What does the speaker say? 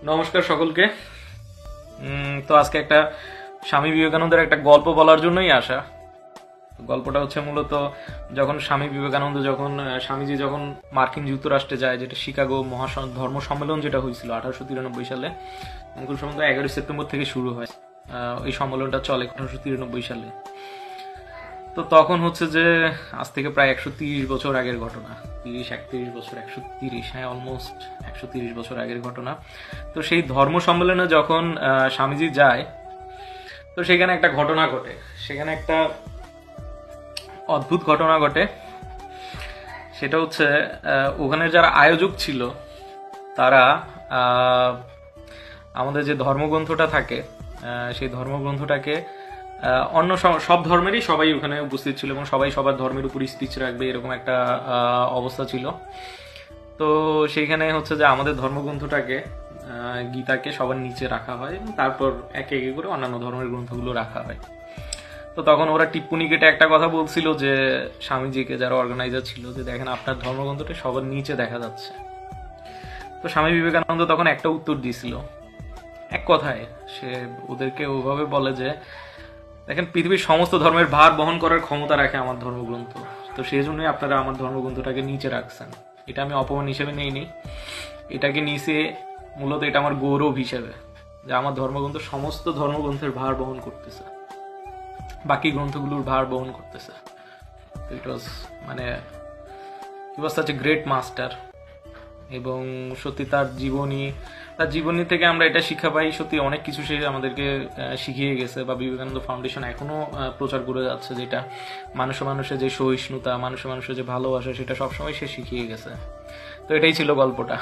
নমস্কার সকলকে। তো আজকে একটা স্বামী বিবেকানন্দের একটা গল্প বলার জন্যই আসা। গল্পটা হচ্ছে মূলত যখন স্বামী বিবেকানন্দ স্বামীজি যখন মার্কিন যুক্তরাষ্ট্রে যায়, যেটা শিকাগো ধর্ম সম্মেলন যেটা হয়েছিল 1893 সালে, সম্ভবত 11 সেপ্টেম্বর থেকে শুরু হয়। এই সম্মেলনটা চলে 1893 সালে। তো তখন হচ্ছে যে আজ থেকে প্রায় 130 বছর আগের ঘটনা, 31 বছর, 130, হ্যাঁ অলমোস্ট 130 বছর আগের ঘটনা। তো সেই ধর্ম সম্মেলনে যখন স্বামীজি যায়, তো সেখানে একটা ঘটনা ঘটে, সেখানে একটা অদ্ভুত ঘটনা ঘটে। সেটা হচ্ছে ওখানে যারা আয়োজক ছিল তারা আমাদের যে ধর্মগ্রন্থটা থাকে সেই ধর্মগ্রন্থটাকে অন্য সব ধর্মেরই সবাই ওখানে উপস্থিত ছিল এবং সবাই সবার ধর্মের উপর স্পিচ রাখবে, এরকম একটা অবস্থা ছিল। তো সেইখানে হচ্ছে যে আমাদের ধর্মগ্রন্থটাকে, গীতাকে সবার নিচে রাখা হয় এবং তারপর একে একে করে অন্যান্য ধর্মের গ্রন্থগুলো রাখা হয়। তো তখন ওরা টিপ্পনি কেটে একটা কথা বলছিল যে স্বামীজিকে, যারা অর্গানাইজার ছিল, যে দেখেন আপনার ধর্মগ্রন্থটা সবার নিচে দেখা যাচ্ছে। তো স্বামী বিবেকানন্দ তখন একটা উত্তর দিয়েছিল, এক কথায় সে ওদেরকে ওভাবে বলে যে দেখেন, পৃথিবীর সমস্ত ধর্মের ভার বহন করার ক্ষমতা রাখে আমার ধর্মগ্রন্থ, তো সেই জন্যই আপনারা আমার ধর্মগ্রন্থটাকে নিচে রাখছেন। এটা আমি অপমান হিসেবে নেইনি, এটাকে নিচে মূলত এটা আমার গৌরব হিসেবে, যে আমার ধর্মগ্রন্থ সমস্ত ধর্মগ্রন্থের ভার বহন করতেছে, বাকি গ্রন্থগুলোর ভার বহন করতেছে। ইট ওয়াজ মানে he was such a great master. এবং সত্যি তার জীবনী থেকে আমরা এটা শিক্ষা পাই, সত্যি অনেক কিছু সে আমাদেরকে শিখিয়ে গেছে, বা বিবেকানন্দ ফাউন্ডেশন এখনো প্রচার করে যাচ্ছে, যেটা মানুষের যে সহিষ্ণুতা, মানুষের যে ভালোবাসা, সেটা সবসময় সে শিখিয়ে গেছে। তো এটাই ছিল গল্পটা।